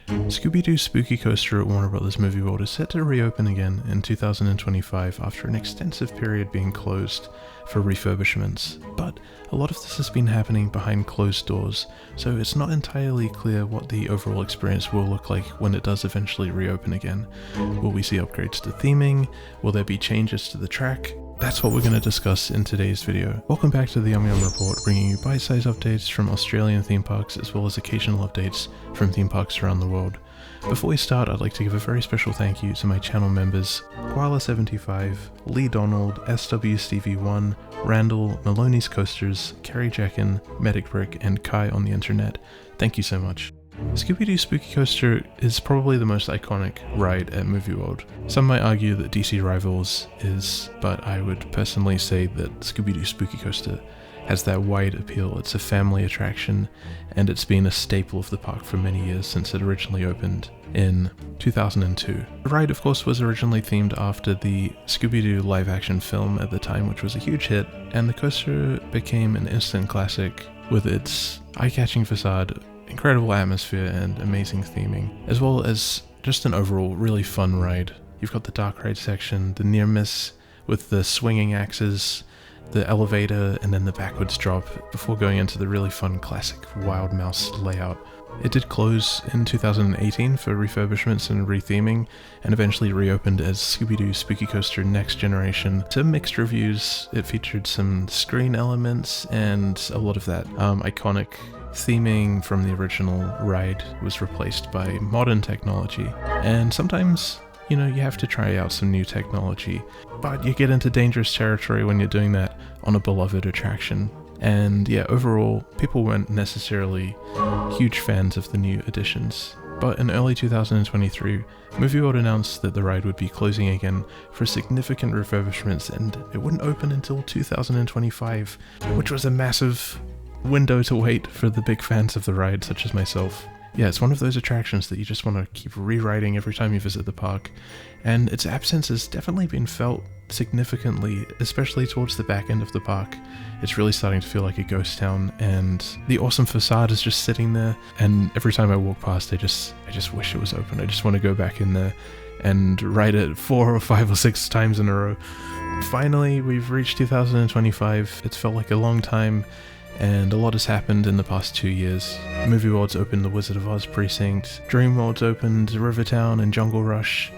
Scooby-Doo Spooky Coaster at Warner Bros. Movie World is set to reopen again in 2025 after an extensive period being closed for refurbishments, but a lot of this has been happening behind closed doors, so it's not entirely clear what the overall experience will look like when it does eventually reopen again. Will we see upgrades to theming? Will there be changes to the track? That's what we're going to discuss in today's video. Welcome back to the Yum Yum Report, bringing you bite-sized updates from Australian theme parks as well as occasional updates from theme parks around the world. Before we start, I'd like to give a very special thank you to my channel members Koala75, Lee Donald, SWStevie1, Randall, Maloney's Coasters, Kerry Jackin, Medic Brick, and Kai on the internet. Thank you so much. Scooby-Doo Spooky Coaster is probably the most iconic ride at Movie World. Some might argue that DC Rivals is, but I would personally say that Scooby-Doo Spooky Coaster has that wide appeal. It's a family attraction, and it's been a staple of the park for many years since it originally opened in 2002. The ride, of course, was originally themed after the Scooby-Doo live-action film at the time, which was a huge hit, and the coaster became an instant classic with its eye-catching facade, incredible atmosphere, and amazing theming, as well as just an overall really fun ride. You've got the dark ride section, the near miss with the swinging axes, the elevator, and then the backwards drop before going into the really fun classic Wild Mouse layout. It did close in 2018 for refurbishments and retheming, and eventually reopened as Scooby-Doo Spooky Coaster Next Generation. To mixed reviews, it featured some screen elements, and a lot of that iconic theming from the original ride was replaced by modern technology. And sometimes, you have to try out some new technology, but you get into dangerous territory when you're doing that on a beloved attraction. And yeah, overall, people weren't necessarily huge fans of the new additions. But in early 2023, Movie World announced that the ride would be closing again for significant refurbishments, and it wouldn't open until 2025, which was a massive window to wait for the big fans of the ride, such as myself. Yeah, it's one of those attractions that you just want to keep rewriting every time you visit the park, and its absence has definitely been felt significantly, especially towards the back end of the park. It's really starting to feel like a ghost town, and the awesome facade is just sitting there, and every time I walk past, I just wish it was open. I just want to go back in there and ride it 4 or 5 or 6 times in a row. Finally, we've reached 2025. It's felt like a long time, and a lot has happened in the past 2 years. Movie World's opened the Wizard of Oz precinct, Dream World's opened Rivertown and Jungle Rush.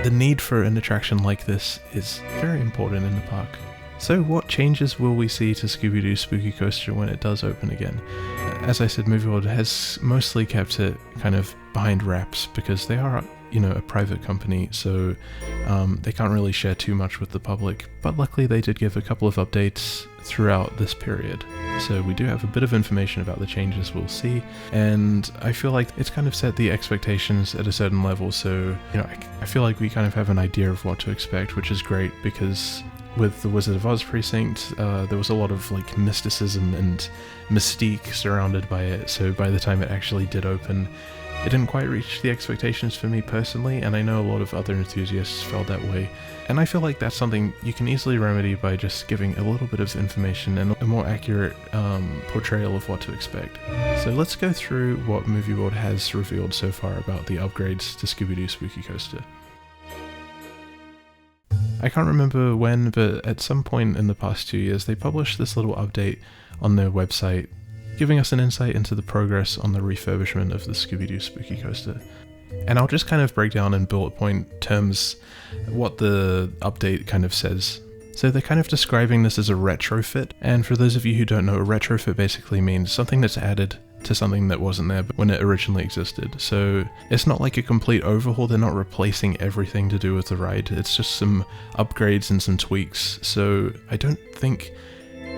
The need for an attraction like this is very important in the park. So what changes will we see to Scooby-Doo Spooky Coaster when it does open again? As I said, Movie World has mostly kept it kind of behind wraps because they are a private company, so they can't really share too much with the public, but luckily they did give a couple of updates throughout this period. So we do have a bit of information about the changes we'll see, and I feel like it's kind of set the expectations at a certain level, so I feel like we kind of have an idea of what to expect, which is great, because with the Wizard of Oz precinct, there was a lot of mysticism and mystique surrounded by it, so by the time it actually did open, it didn't quite reach the expectations for me personally, and I know a lot of other enthusiasts felt that way. And I feel like that's something you can easily remedy by just giving a little bit of information and a more accurate portrayal of what to expect. So let's go through what Movie World has revealed so far about the upgrades to Scooby-Doo Spooky Coaster. I can't remember when, but at some point in the past 2 years, they published this little update on their website, giving us an insight into the progress on the refurbishment of the Scooby-Doo Spooky Coaster. And I'll just kind of break down in bullet point terms what the update kind of says. So they're kind of describing this as a retrofit, and for those of you who don't know, a retrofit basically means something that's added to something that wasn't there when it originally existed. So it's not like a complete overhaul, they're not replacing everything to do with the ride, it's just some upgrades and some tweaks. So I don't think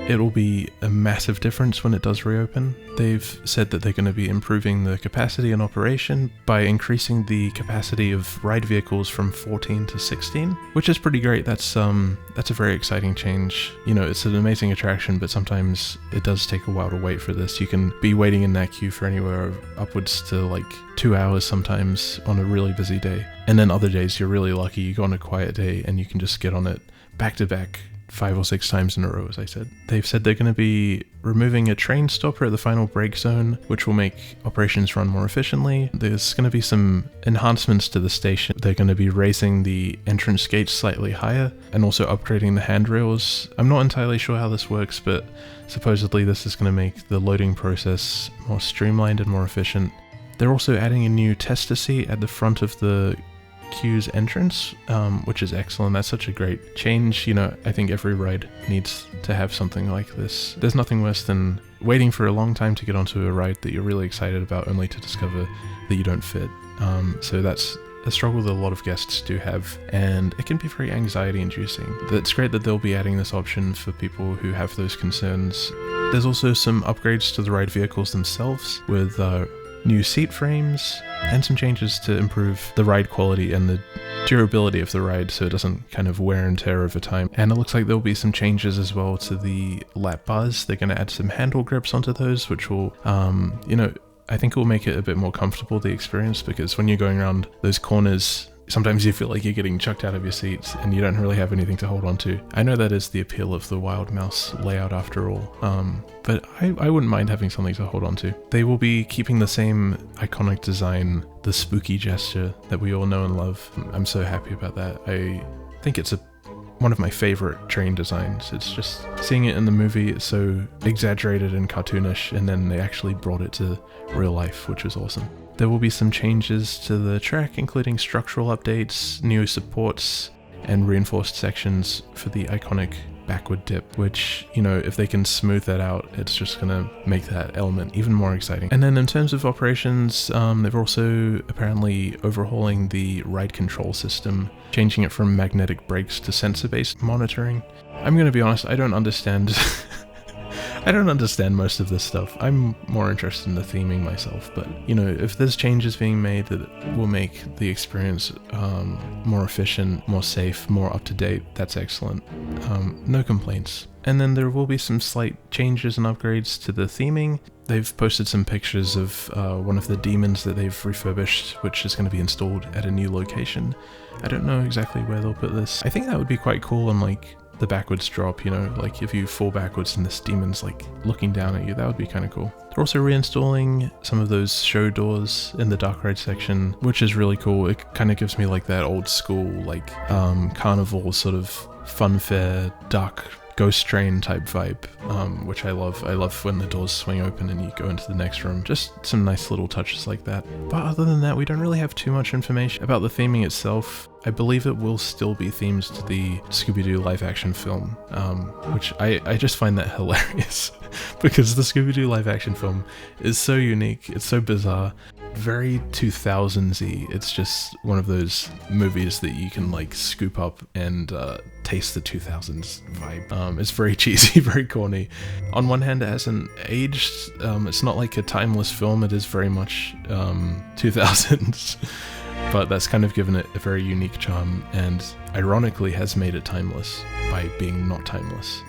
it'll be a massive difference when it does reopen. They've said that they're going to be improving the capacity and operation by increasing the capacity of ride vehicles from 14 to 16, which is pretty great. That's a very exciting change. It's an amazing attraction, but sometimes it does take a while to wait for this. You can be waiting in that queue for anywhere upwards to 2 hours sometimes on a really busy day. And then other days you're really lucky, you go on a quiet day and you can just get on it back to back 5 or 6 times in a row, as I said. They've said they're going to be removing a train stopper at the final brake zone, which will make operations run more efficiently. There's going to be some enhancements to the station. They're going to be raising the entrance gates slightly higher and also upgrading the handrails. I'm not entirely sure how this works, but supposedly this is going to make the loading process more streamlined and more efficient. They're also adding a new tester seat at the front of the queue's entrance, which is excellent. That's such a great change. You know, I think every ride needs to have something like this. There's nothing worse than waiting for a long time to get onto a ride that you're really excited about only to discover that you don't fit. So that's a struggle that a lot of guests do have, and it can be very anxiety inducing. It's great that they'll be adding this option for people who have those concerns. There's also some upgrades to the ride vehicles themselves with new seat frames and some changes to improve the ride quality and the durability of the ride so it doesn't kind of wear and tear over time. And it looks like there'll be some changes as well to the lap bars. They're going to add some handle grips onto those, which will, I think it will make it a bit more comfortable, the experience, because when you're going around those corners, sometimes you feel like you're getting chucked out of your seats and you don't really have anything to hold on to. I know that is the appeal of the Wild Mouse layout after all, but I wouldn't mind having something to hold on to. They will be keeping the same iconic design, the spooky gesture that we all know and love. I'm so happy about that. I think it's one of my favorite train designs. It's just seeing it in the movie, it's so exaggerated and cartoonish, and then they actually brought it to real life, which was awesome. There will be some changes to the track, including structural updates, new supports, and reinforced sections for the iconic backward dip, which, you know, if they can smooth that out, it's just gonna make that element even more exciting. And then in terms of operations, they're also apparently overhauling the ride control system, changing it from magnetic brakes to sensor-based monitoring. I'm gonna be honest, I don't understand I don't understand most of this stuff. I'm more interested in the theming myself, but you know, if there's changes being made that will make the experience more efficient, more safe, more up-to-date, that's excellent. No complaints. And then there will be some slight changes and upgrades to the theming. They've posted some pictures of one of the demons that they've refurbished, which is going to be installed at a new location. I don't know exactly where they'll put this. I think that would be quite cool on like the backwards drop, you know, like if you fall backwards and this demon's like looking down at you, that would be kind of cool. They're also reinstalling some of those show doors in the dark ride section, which is really cool. It kind of gives me like that old school, like carnival sort of funfair dark ghost train type vibe, which I love. I love when the doors swing open and you go into the next room. Just some nice little touches like that. But other than that, we don't really have too much information about the theming itself. I believe it will still be themed to the Scooby-Doo live action film, which I just find that hilarious because the Scooby-Doo live action film is so unique, it's so bizarre, very 2000s-y. It's just one of those movies that you can like scoop up and taste the 2000s vibe. It's very cheesy, very corny. On one hand, it hasn't aged. It's not like a timeless film, it is very much 2000s. But that's kind of given it a very unique charm, and ironically has made it timeless by being not timeless,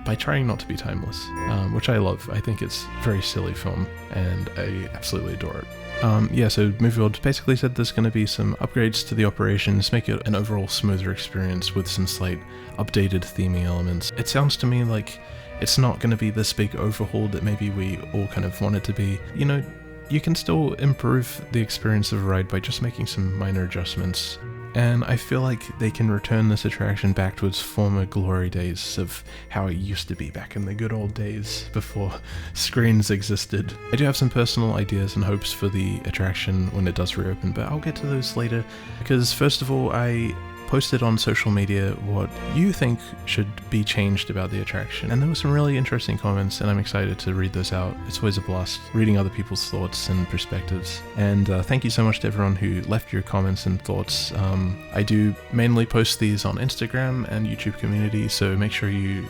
by trying not to be timeless, which I love. I think it's a very silly film, and I absolutely adore it. So Movie World basically said there's going to be some upgrades to the operations, make it an overall smoother experience with some slight updated theming elements. It sounds to me like it's not going to be this big overhaul that maybe we all kind of want it to be. You know, you can still improve the experience of a ride by just making some minor adjustments, and I feel like they can return this attraction back to its former glory days of how it used to be back in the good old days before screens existed. I do have some personal ideas and hopes for the attraction when it does reopen, but I'll get to those later, because first of all, I posted on social media what you think should be changed about the attraction, and there were some really interesting comments, and I'm excited to read those out. It's always a blast reading other people's thoughts and perspectives, and thank you so much to everyone who left your comments and thoughts. I do mainly post these on Instagram and YouTube community, so make sure you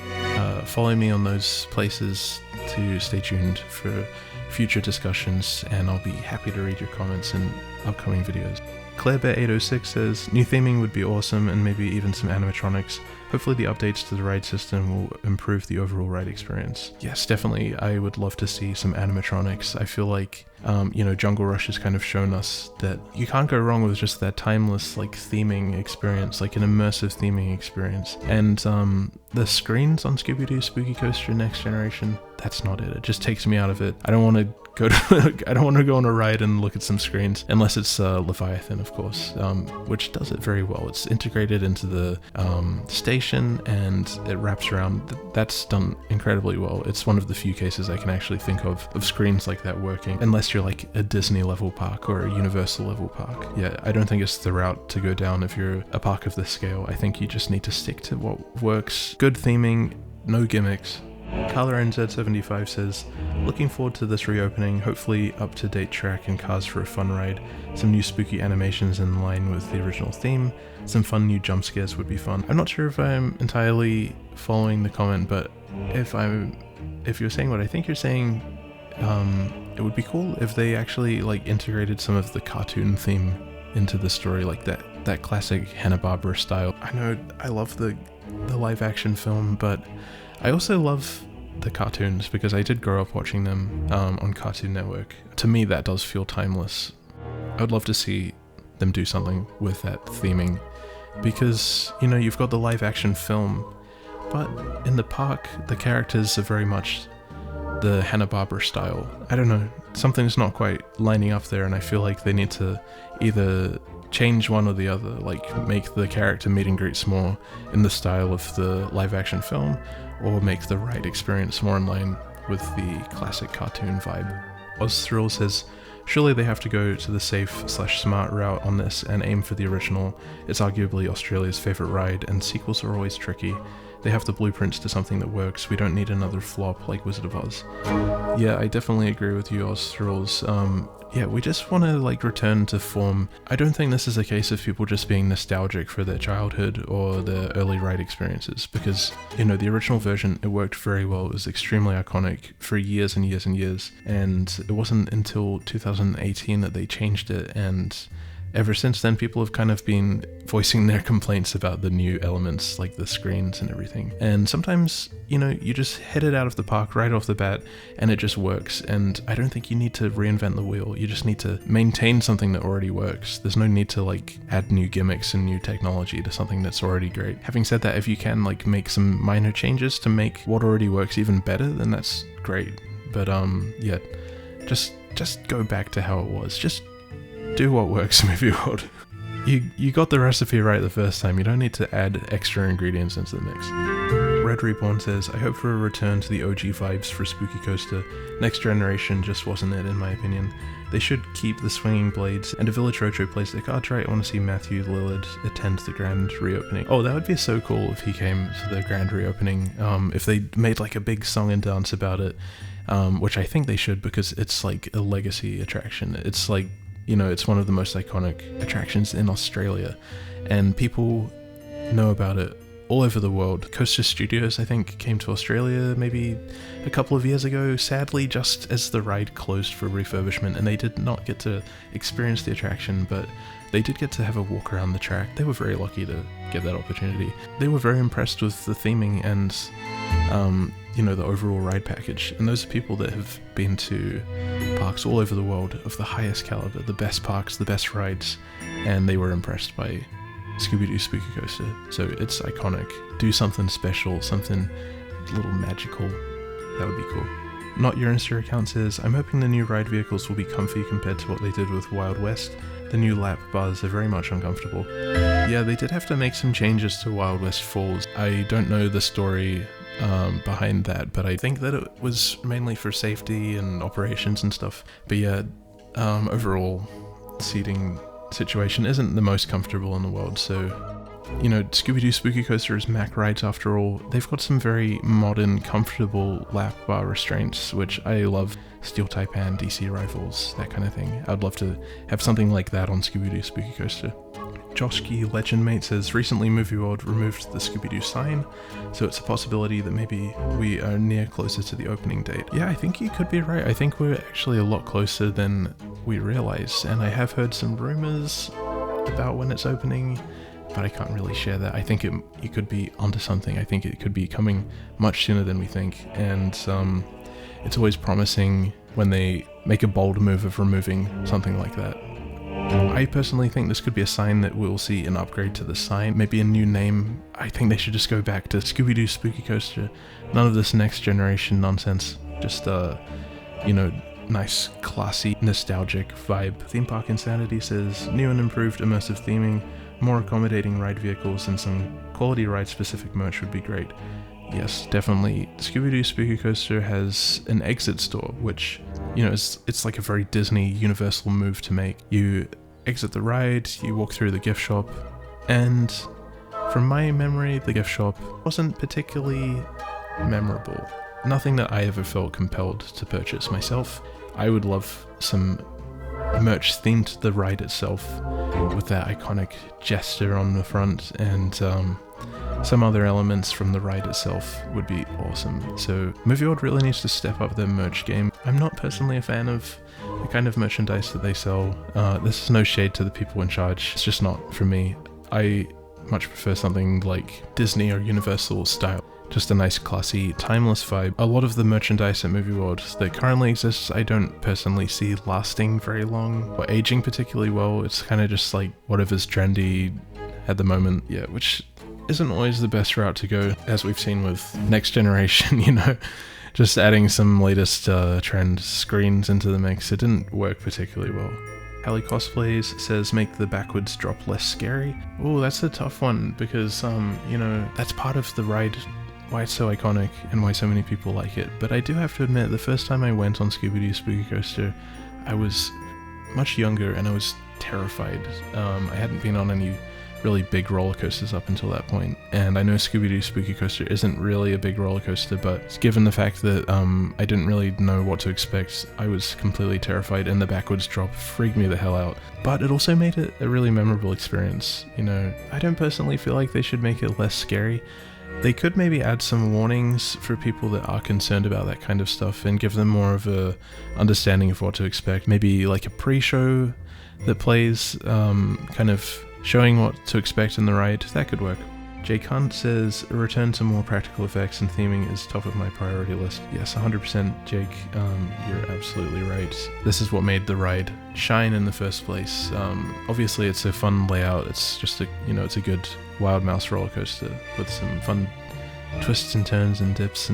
follow me on those places to stay tuned for future discussions, and I'll be happy to read your comments in upcoming videos. ClaireBear806 says, new theming would be awesome, and maybe even some animatronics. Hopefully the updates to the ride system will improve the overall ride experience. Yes, definitely, I would love to see some animatronics. I feel like, Jungle Rush has kind of shown us that you can't go wrong with just that timeless, like, theming experience, like an immersive theming experience. And the screens on Scooby-Doo Spooky Coaster Next Generation, that's not it. It just takes me out of it. I don't want to go on a ride and look at some screens, unless it's Leviathan, of course, which does it very well. It's integrated into the station and it wraps around. That's done incredibly well. It's one of the few cases I can actually think of screens like that working, unless you're like a Disney level park or a Universal level park. Yeah, I don't think it's the route to go down if you're a park of this scale. I think you just need to stick to what works. Good theming, no gimmicks. Carla NZ75 says, looking forward to this reopening, hopefully up-to-date track and cars for a fun ride, some new spooky animations in line with the original theme, some fun new jump scares would be fun. I'm not sure if I'm entirely following the comment, but if you're saying what I think you're saying, it would be cool if they actually like integrated some of the cartoon theme into the story, like that classic Hanna-Barbera style. I know I love the live action film, but I also love the cartoons because I did grow up watching them on Cartoon Network. To me, that does feel timeless. I'd love to see them do something with that theming because, you've got the live action film, but in the park, the characters are very much the Hanna-Barbera style. I don't know, something's not quite lining up there, and I feel like they need to either change one or the other, like make the character meet and greets more in the style of the live action film, or make the ride experience more in line with the classic cartoon vibe. OzThrill says, surely they have to go to the safe/smart route on this and aim for the original. It's arguably Australia's favourite ride, and sequels are always tricky. They have the blueprints to something that works. We don't need another flop like Wizard of Oz. Yeah, I definitely agree with you, OzThrills. Yeah, we just want to return to form. I don't think this is a case of people just being nostalgic for their childhood or their early ride experiences, because, the original version, it worked very well. It was extremely iconic for years and years and years, and it wasn't until 2018 that they changed it, and ever since then, people have kind of been voicing their complaints about the new elements, like the screens and everything. And sometimes, you just hit it out of the park right off the bat, and it just works. And I don't think you need to reinvent the wheel. You just need to maintain something that already works. There's no need to, add new gimmicks and new technology to something that's already great. Having said that, if you can, make some minor changes to make what already works even better, then that's great. But, yeah, just go back to how it was. Just do what works, Movie World. You got the recipe right the first time. You don't need to add extra ingredients into the mix. Red Reborn says, I hope for a return to the OG vibes for Spooky Coaster. Next Generation just wasn't it, in my opinion. They should keep the swinging blades, and if Village Roadshow plays their cards right, I want to see Matthew Lillard attend the grand reopening. Oh, that would be so cool if he came to the grand reopening. If they made a big song and dance about it, which I think they should, because it's a legacy attraction. It's it's one of the most iconic attractions in Australia, and people know about it all over the world. Coaster Studios, I think, came to Australia maybe a couple of years ago, sadly just as the ride closed for refurbishment, and they did not get to experience the attraction, but they did get to have a walk around the track. They were very lucky to get that opportunity. They were very impressed with the theming and the overall ride package, and those are people that have been to parks all over the world of the highest caliber, the best parks, the best rides, and they were impressed by Scooby-Doo Spooky Coaster. So it's iconic. Do something special, something a little magical. That would be cool. Not Your Insta account says, I'm hoping the new ride vehicles will be comfy compared to what they did with Wild West. The new lap bars are very much uncomfortable. Yeah, they did have to make some changes to Wild West Falls. I don't know the story behind that, but I think that it was mainly for safety and operations and stuff. But yeah, overall, seating situation isn't the most comfortable in the world, so Scooby-Doo Spooky Coaster is Mack Rides after all. They've got some very modern, comfortable lap bar restraints, which I love. Steel Taipan, DC rifles, that kind of thing. I'd love to have something like that on Scooby-Doo Spooky Coaster. Joshki Legendmate says, recently Movie World removed the Scooby-Doo sign, so it's a possibility that maybe we are near closer to the opening date. Yeah, I think you could be right. I think we're actually a lot closer than we realize, and I have heard some rumors about when it's opening, but I can't really share that. I think you could be onto something. I think it could be coming much sooner than we think, and it's always promising when they make a bold move of removing something like that. I personally think this could be a sign that we'll see an upgrade to the sign, maybe a new name. I think they should just go back to Scooby-Doo Spooky Coaster. None of this next generation nonsense. Just, nice, classy, nostalgic vibe. Theme Park Insanity says, new and improved immersive theming, more accommodating ride vehicles, and some quality ride-specific merch would be great. Yes, definitely. Scooby-Doo Spooky Coaster has an exit store, which, it's like a very Disney Universal move to make. You exit the ride, you walk through the gift shop, and from my memory, the gift shop wasn't particularly memorable. Nothing that I ever felt compelled to purchase myself. I would love some merch themed to the ride itself with that iconic gesture on the front, and some other elements from the ride itself would be awesome. So Movie World really needs to step up their merch game. I'm not personally a fan of the kind of merchandise that they sell. This is no shade to the people in charge, it's just not for me. I much prefer something like Disney or Universal style. Just a nice, classy, timeless vibe. A lot of the merchandise at Movie World that currently exists, I don't personally see lasting very long or aging particularly well. It's kind of just like whatever's trendy at the moment, yeah, which isn't always the best route to go, as we've seen with Next Generation, just adding some latest trend screens into the mix. It didn't work particularly well. Hallie Cosplays says, make the backwards drop less scary. Oh, that's a tough one, because, that's part of the ride, why it's so iconic and why so many people like it. But I do have to admit, the first time I went on Scooby-Doo Spooky Coaster, I was much younger and I was terrified. I hadn't been on any really big roller coasters up until that point, and I know Scooby-Doo Spooky Coaster isn't really a big roller coaster, but given the fact that I didn't really know what to expect, I was completely terrified, and the backwards drop freaked me the hell out. But it also made it a really memorable experience. I don't personally feel like they should make it less scary. They could maybe add some warnings for people that are concerned about that kind of stuff and give them more of a understanding of what to expect. Maybe like a pre-show that plays, kind of showing what to expect in the ride. That could work. Jake Hunt says, a return to more practical effects and theming is top of my priority list. Yes, 100% Jake, you're absolutely right. This is what made the ride shine in the first place. Obviously it's a fun layout, it's just it's a good Wild Mouse roller coaster with some fun twists and turns and dips,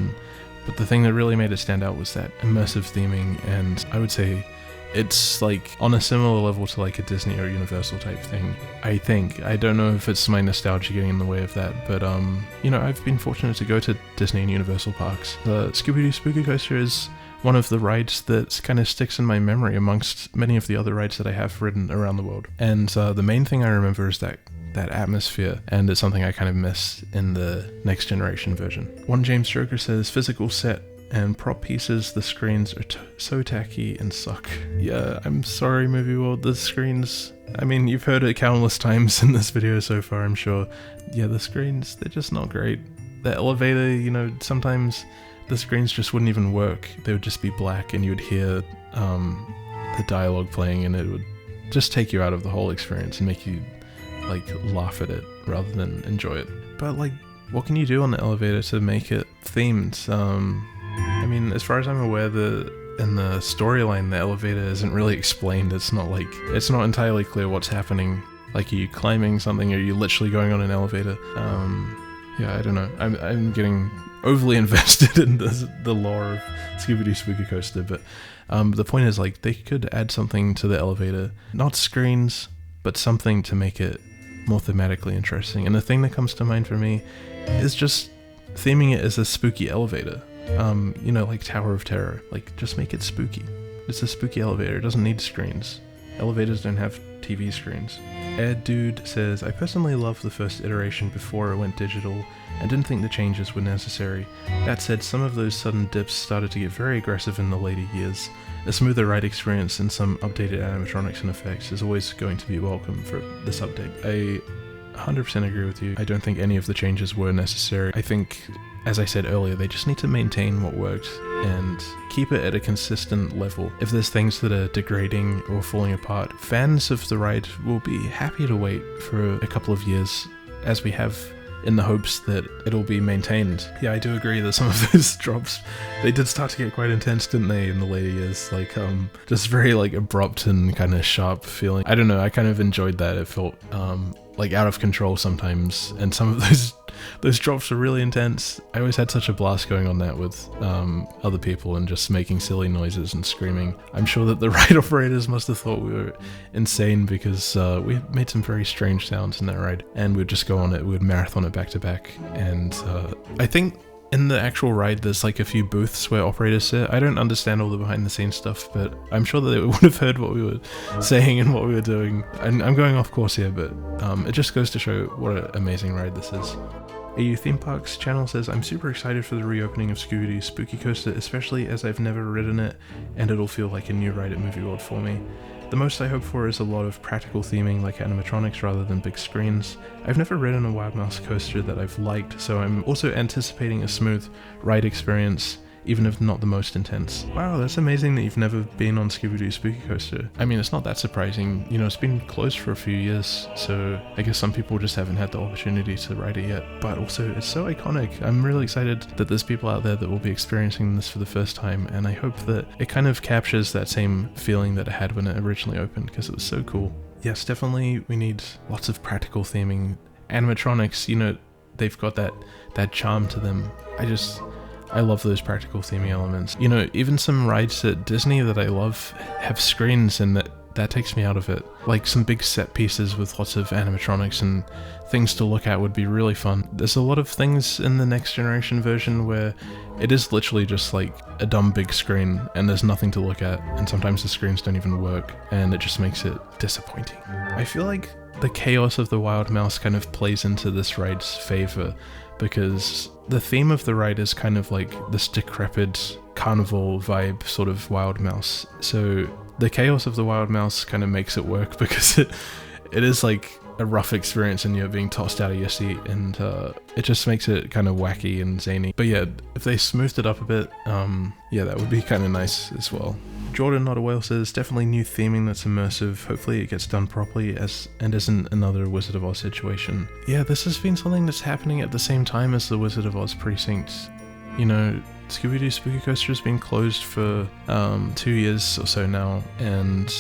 but the thing that really made it stand out was that immersive theming, and I would say it's like on a similar level to like a Disney or Universal type thing, I think. I don't know if it's my nostalgia getting in the way of that, but I've been fortunate to go to Disney and Universal parks. The Scooby-Doo Spooky Coaster is one of the rides that kind of sticks in my memory amongst many of the other rides that I have ridden around the world. And the main thing I remember is that atmosphere, and it's something I kind of miss in the Next Generation version. One James Joker says, physical set and prop pieces, the screens are so tacky and suck. Yeah, I'm sorry Movie World, the screens, I mean, you've heard it countless times in this video so far, I'm sure. Yeah, the screens, they're just not great. The elevator, sometimes the screens just wouldn't even work. They would just be black and you would hear the dialogue playing, and it would just take you out of the whole experience and make you laugh at it rather than enjoy it. But what can you do on the elevator to make it themed? I mean, as far as I'm aware, in the storyline, the elevator isn't really explained. It's not entirely clear what's happening. Like, are you climbing something, or are you literally going on an elevator? Yeah, I don't know. I'm getting overly invested in the lore of Scooby-Doo Spooky Coaster, but the point is, they could add something to the elevator. Not screens, but something to make it more thematically interesting. And the thing that comes to mind for me is just theming it as a spooky elevator. Like Tower of Terror. Just make it spooky. It's a spooky elevator. It doesn't need screens. Elevators don't have TV screens. Ed Dude says, I personally loved the first iteration before it went digital and didn't think the changes were necessary. That said, some of those sudden dips started to get very aggressive in the later years. A smoother ride experience and some updated animatronics and effects is always going to be welcome for this update. I 100% agree with you. I don't think any of the changes were necessary. I think, as I said earlier, they just need to maintain what worked and keep it at a consistent level. If there's things that are degrading or falling apart, fans of the ride will be happy to wait for a couple of years, as we have, in the hopes that it'll be maintained. Yeah, I do agree that some of those drops, they did start to get quite intense, didn't they, in the later years? Like, just very, like, abrupt and kind of sharp feeling. I don't know, I kind of enjoyed that. It felt, like, out of control sometimes, and some of those drops were really intense. I always had such a blast going on that with other people and just making silly noises and screaming. I'm sure that the ride operators must have thought we were insane because we made some very strange sounds in that ride, and we'd just go on it, we'd marathon it back to back. And I think in the actual ride there's like a few booths where operators sit. I don't understand all the behind the scenes stuff, but I'm sure that they would have heard what we were saying and what we were doing. And I'm going off course here, but it just goes to show what an amazing ride this is. AU Theme Parks channel says, I'm super excited for the reopening of Scooby-Doo Spooky Coaster, especially as I've never ridden it and it'll feel like a new ride at Movie World for me. The most I hope for is a lot of practical theming like animatronics rather than big screens. I've never ridden a Wild Mouse coaster that I've liked, so I'm also anticipating a smooth ride experience, even if not the most intense. Wow, that's amazing that you've never been on Scooby-Doo Spooky Coaster. I mean, it's not that surprising. You know, it's been closed for a few years, so I guess some people just haven't had the opportunity to ride it yet. But also, it's so iconic. I'm really excited that there's people out there that will be experiencing this for the first time, and I hope that it kind of captures that same feeling that it had when it originally opened, because it was so cool. Yes, definitely we need lots of practical theming. Animatronics, you know, they've got that charm to them. I love those practical theming elements. You know, even some rides at Disney that I love have screens, and that takes me out of it. Like some big set pieces with lots of animatronics and things to look at would be really fun. There's a lot of things in the next generation version where it is literally just like a dumb big screen and there's nothing to look at, and sometimes the screens don't even work, and it just makes it disappointing. I feel like the chaos of the Wild Mouse kind of plays into this ride's favor, because the theme of the ride is kind of like this decrepit carnival vibe sort of Wild Mouse. So the chaos of the Wild Mouse kind of makes it work, because it is like a rough experience and you're being tossed out of your seat, and it just makes it kind of wacky and zany. But yeah, if they smoothed it up a bit, yeah, that would be kind of nice as well. Jordan Not a Whale says, definitely new theming that's immersive. Hopefully it gets done properly and isn't another Wizard of Oz situation. Yeah, this has been something that's happening at the same time as the Wizard of Oz precinct. You know, Scooby-Doo Spooky Coaster has been closed for 2 years or so now, and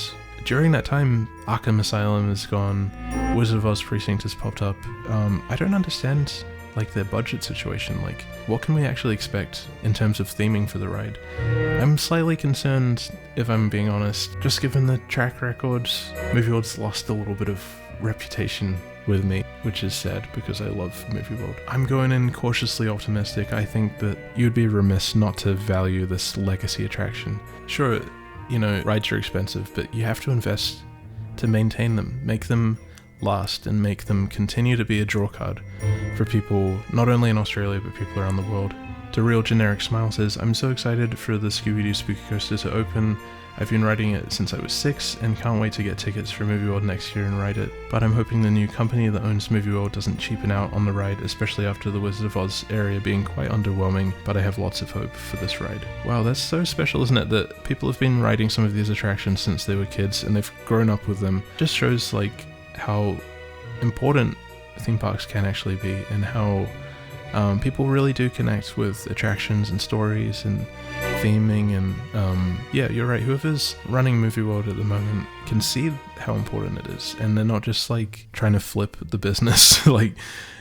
during that time, Arkham Asylum is gone, Wizard of Oz precinct has popped up. I don't understand like their budget situation. Like, what can we actually expect in terms of theming for the ride? I'm slightly concerned, if I'm being honest, just given the track record. Movie World's lost a little bit of reputation with me, which is sad because I love Movie World. I'm going in cautiously optimistic. I think that you'd be remiss not to value this legacy attraction. Sure, you know, rides are expensive, but you have to invest to maintain them, make them last, and make them continue to be a draw card for people not only in Australia but people around the world. The Real Generic Smile says, I'm so excited for the Scooby-Doo Spooky Coaster to open. I've been riding it since I was 6 and can't wait to get tickets for Movie World next year and ride it, but I'm hoping the new company that owns Movie World doesn't cheapen out on the ride, especially after the Wizard of Oz area being quite underwhelming, but I have lots of hope for this ride. Wow, that's so special, isn't it, that people have been riding some of these attractions since they were kids and they've grown up with them. Just shows like how important theme parks can actually be, and how people really do connect with attractions and stories and theming, and yeah, you're right, whoever's running Movie World at the moment can see how important it is, and they're not just like trying to flip the business, like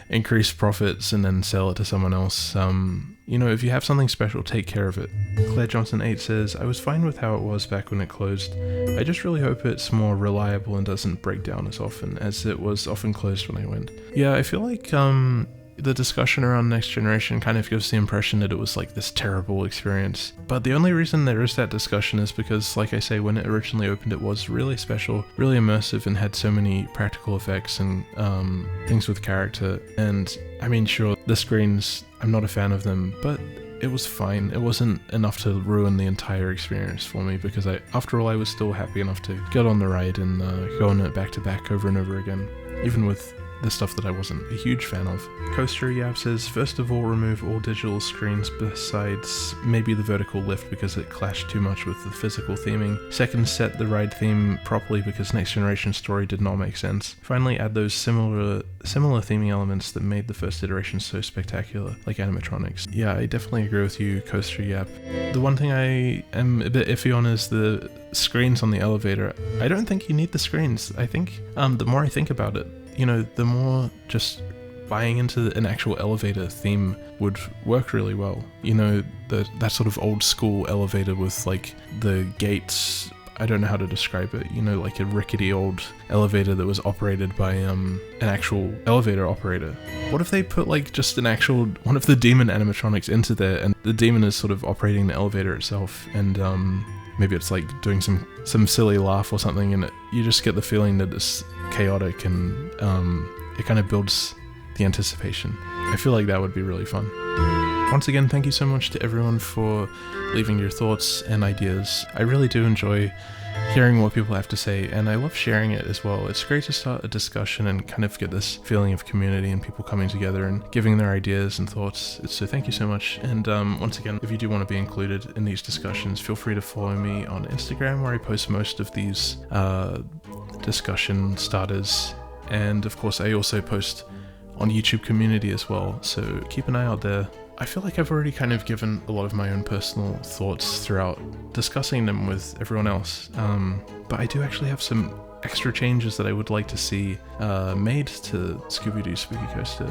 increase profits and then sell it to someone else. You know, if you have something special, take care of it. Claire Johnson 8 says, I was fine with how it was back when it closed. I just really hope it's more reliable and doesn't break down as often, as it was often closed when I went. Yeah, I feel like the discussion around Next Generation kind of gives the impression that it was like this terrible experience. But the only reason there is that discussion is because, like I say, when it originally opened, it was really special, really immersive, and had so many practical effects and things with character. And I mean, sure, the screens, I'm not a fan of them, but it was fine. It wasn't enough to ruin the entire experience for me, because after all, I was still happy enough to get on the ride and go on it back to back over and over again, even with the stuff that I wasn't a huge fan of. Coaster Yap says, first of all, remove all digital screens besides maybe the vertical lift because it clashed too much with the physical theming. Second, set the ride theme properly because Next Generation story did not make sense. Finally, add those similar theming elements that made the first iteration so spectacular, like animatronics. Yeah, I definitely agree with you, Coaster Yap. The one thing I am a bit iffy on is the screens on the elevator. I don't think you need the screens. I think the more I think about it, the more just buying into an actual elevator theme would work really well. That sort of old school elevator with like the gates. I don't know how to describe it. Like a rickety old elevator that was operated by an actual elevator operator. What if they put like just an actual one of the demon animatronics into there, and the demon is sort of operating the elevator itself, and maybe it's like doing some silly laugh or something, and you just get the feeling that it's chaotic, and it kind of builds the anticipation. I feel like that would be really fun. Once again, thank you so much to everyone for leaving your thoughts and ideas. I really do enjoy hearing what people have to say, and I love sharing it as well. It's great to start a discussion and kind of get this feeling of community and people coming together and giving their ideas and thoughts. So thank you so much. And once again, if you do want to be included in these discussions, feel free to follow me on Instagram, where I post most of these discussion starters. And of course, I also post on YouTube community as well, so keep an eye out there. I feel like I've already kind of given a lot of my own personal thoughts throughout discussing them with everyone else, but I do actually have some extra changes that I would like to see made to Scooby-Doo Spooky Coaster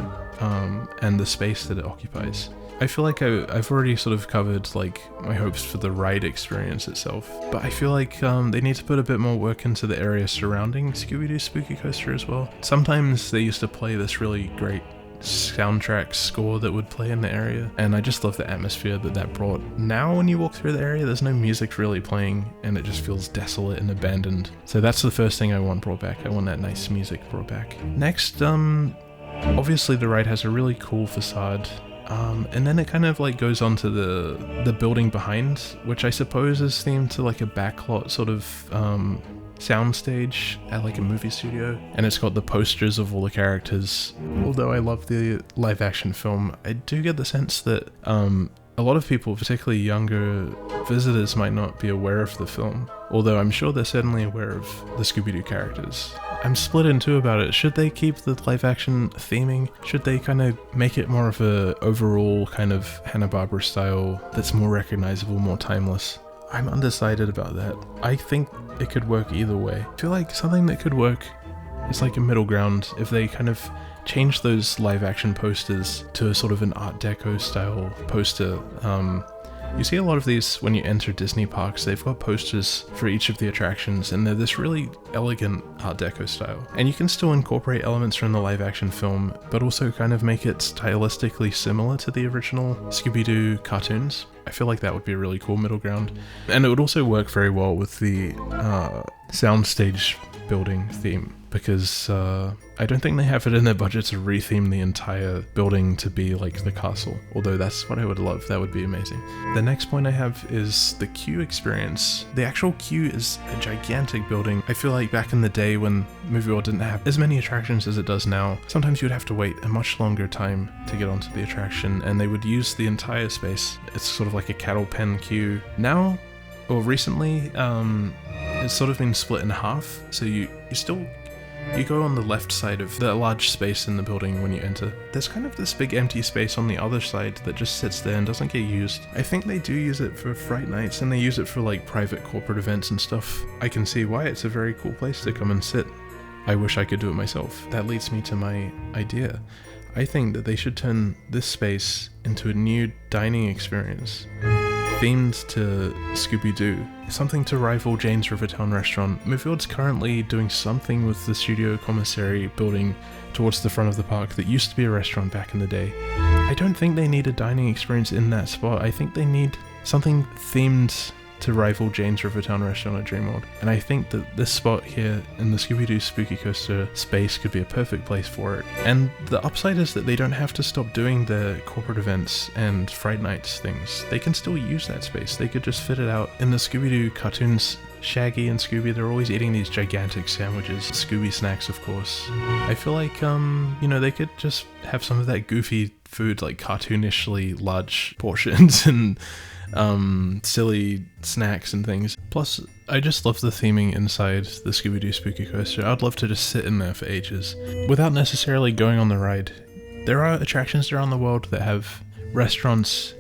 and the space that it occupies. I feel like I've already sort of covered like my hopes for the ride experience itself, but I feel like they need to put a bit more work into the area surrounding Scooby-Doo Spooky Coaster as well. Sometimes they used to play this really great soundtrack score that would play in the area, and I just love the atmosphere that brought. Now when you walk through the area, there's no music really playing, and it just feels desolate and abandoned. So that's the first thing I want brought back. I want that nice music brought back. Next, obviously the ride has a really cool facade, and then it kind of like goes on to the building behind, which I suppose is themed to like a backlot sort of soundstage at like a movie studio, and it's got the posters of all the characters. Although I love the live action film, I do get the sense that a lot of people, particularly younger visitors, might not be aware of the film, although I'm sure they're certainly aware of the Scooby-Doo characters. I'm split in two about it. Should they keep the live action theming? Should they kind of make it more of a overall kind of Hanna-Barbera style that's more recognizable, more timeless? I'm undecided about that. I think it could work either way. I feel like something that could work is like a middle ground if they kind of change those live action posters to a sort of an Art Deco style poster. You see a lot of these when you enter Disney parks. They've got posters for each of the attractions, and they're this really elegant Art Deco style. And you can still incorporate elements from the live action film, but also kind of make it stylistically similar to the original Scooby-Doo cartoons. I feel like that would be a really cool middle ground. And it would also work very well with the soundstage building theme, because I don't think they have it in their budget to retheme the entire building to be like the castle, although that's what I would love. That would be amazing. The next point I have is the queue experience. The actual queue is a gigantic building. I feel like back in the day when Movie World didn't have as many attractions as it does now, sometimes you'd have to wait a much longer time to get onto the attraction, and they would use the entire space. It's sort of like a cattle pen queue. Now, or recently, it's sort of been split in half, so you go on the left side of the large space in the building when you enter. There's kind of this big empty space on the other side that just sits there and doesn't get used. I think they do use it for Fright Nights, and they use it for like private corporate events and stuff. I can see why it's a very cool place to come and sit. I wish I could do it myself. That leads me to my idea. I think that they should turn this space into a new dining experience. themed to Scooby-Doo, something to rival Jane's Rivertown restaurant. Movie World's currently doing something with the studio commissary building towards the front of the park that used to be a restaurant back in the day. I don't think they need a dining experience in that spot. I think they need something themed to rival Jane's Rivertown restaurant at Dreamworld. And I think that this spot here in the Scooby-Doo Spooky Coaster space could be a perfect place for it. And the upside is that they don't have to stop doing the corporate events and Fright Nights things. They can still use that space. They could just fit it out. In the Scooby-Doo cartoons, Shaggy and Scooby, they're always eating these gigantic sandwiches, Scooby snacks of course. I feel like, they could just have some of that goofy food, like cartoonishly large portions and silly snacks and things. Plus, I just love the theming inside the Scooby-Doo Spooky Coaster. I'd love to just sit in there for ages, without necessarily going on the ride. There are attractions around the world that have restaurants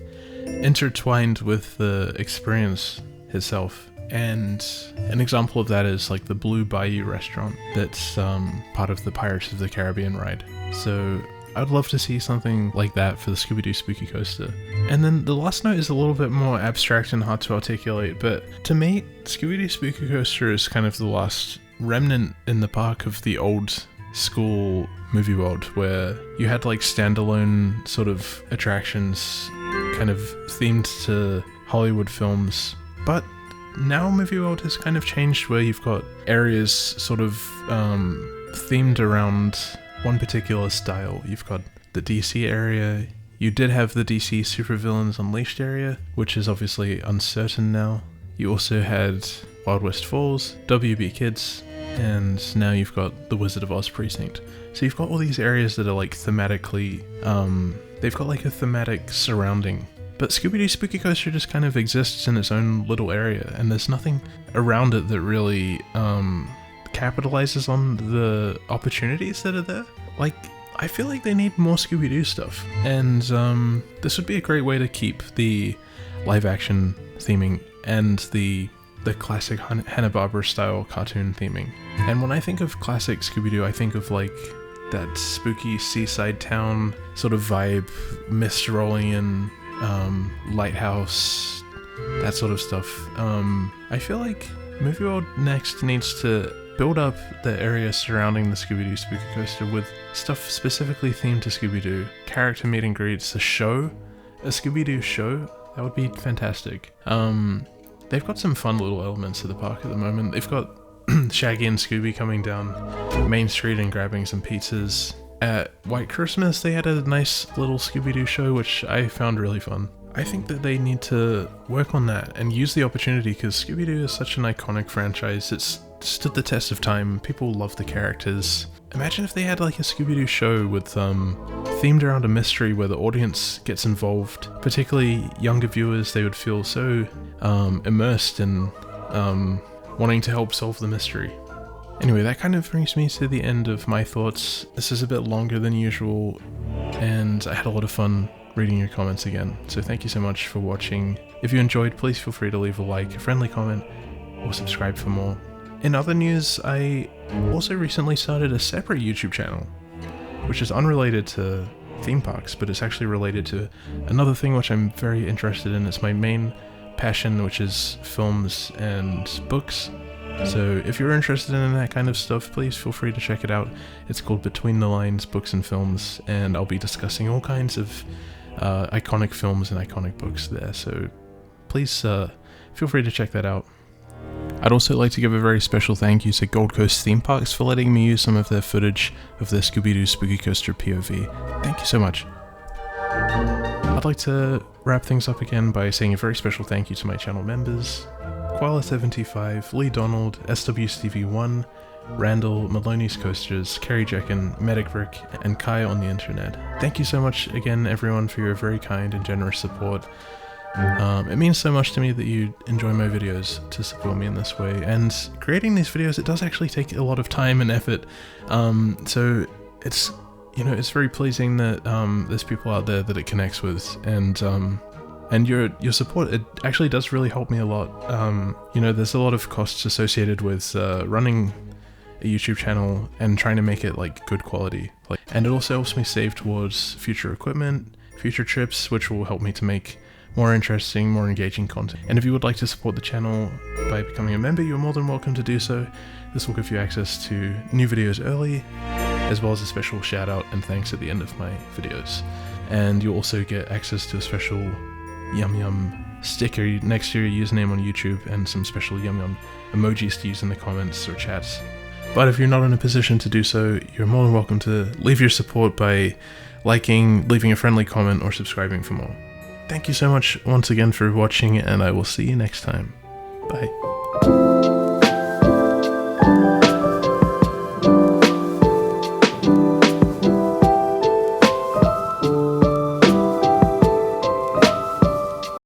intertwined with the experience itself. And an example of that is like the Blue Bayou restaurant that's part of the Pirates of the Caribbean ride. So I'd love to see something like that for the Scooby-Doo Spooky Coaster. And then the last note is a little bit more abstract and hard to articulate, but to me, Scooby-Doo Spooky Coaster is kind of the last remnant in the park of the old school movie world, where you had like standalone sort of attractions kind of themed to Hollywood films. But now Movie World has kind of changed, where you've got areas sort of themed around one particular style. You've got the DC area. You did have the DC Supervillains Unleashed area, which is obviously uncertain now. You also had Wild West Falls, WB Kids, and now you've got the Wizard of Oz precinct. So you've got all these areas that are like thematically, they've got like a thematic surrounding. But Scooby-Doo Spooky Coaster just kind of exists in its own little area, and there's nothing around it that really capitalizes on the opportunities that are there. Like, I feel like they need more Scooby-Doo stuff, and this would be a great way to keep the live-action theming and the classic Hanna-Barbera style cartoon theming. And when I think of classic Scooby-Doo, I think of like that spooky seaside town sort of vibe, mist rolling in, lighthouse, that sort of stuff. I feel like Movie World next needs to build up the area surrounding the Scooby-Doo Spooky Coaster with stuff specifically themed to Scooby-Doo, character meet and greets, a Scooby-Doo show. That would be fantastic. They've got some fun little elements to the park at the moment. They've got Shaggy and Scooby coming down Main Street and grabbing some pizzas. At White Christmas, they had a nice little Scooby-Doo show, which I found really fun. I think that they need to work on that and use the opportunity, because Scooby-Doo is such an iconic franchise. It's stood the test of time. People love the characters. Imagine if they had like a Scooby-Doo show with themed around a mystery where the audience gets involved, particularly younger viewers. They would feel so immersed in wanting to help solve the mystery. Anyway, that kind of brings me to the end of my thoughts. This is a bit longer than usual, and I had a lot of fun reading your comments again. So thank you so much for watching. If you enjoyed, please feel free to leave a like, a friendly comment, or subscribe for more. In other news, I also recently started a separate YouTube channel, which is unrelated to theme parks, but it's actually related to another thing which I'm very interested in. It's my main passion, which is films and books. So if you're interested in that kind of stuff, please feel free to check it out. It's called Between the Lines Books and Films, and I'll be discussing all kinds of iconic films and iconic books there. So please feel free to check that out. I'd also like to give a very special thank you to Gold Coast Theme Parks for letting me use some of their footage of their Scooby-Doo Spooky Coaster POV. Thank you so much. I'd like to wrap things up again by saying a very special thank you to my channel members: Koala75, Lee Donald, SWCV1, Randall, Maloney's Coasters, Kerry Jekin, Medic Brick, and Kai on the internet. Thank you so much again, everyone, for your very kind and generous support. It means so much to me that you enjoy my videos to support me in this way, and creating these videos, it does actually take a lot of time and effort, so it's, it's very pleasing that there's people out there that it connects with, and your support, it actually does really help me a lot. There's a lot of costs associated with running a YouTube channel and trying to make it like good quality, and it also helps me save towards future equipment, future trips, which will help me to make more interesting, more engaging content. And if you would like to support the channel by becoming a member, you're more than welcome to do so. This will give you access to new videos early, as well as a special shout out and thanks at the end of my videos. And you'll also get access to a special Yum Yum sticker next to your username on YouTube and some special Yum Yum emojis to use in the comments or chats. But if you're not in a position to do so, you're more than welcome to leave your support by liking, leaving a friendly comment, or subscribing for more. Thank you so much once again for watching, and I will see you next time. Bye.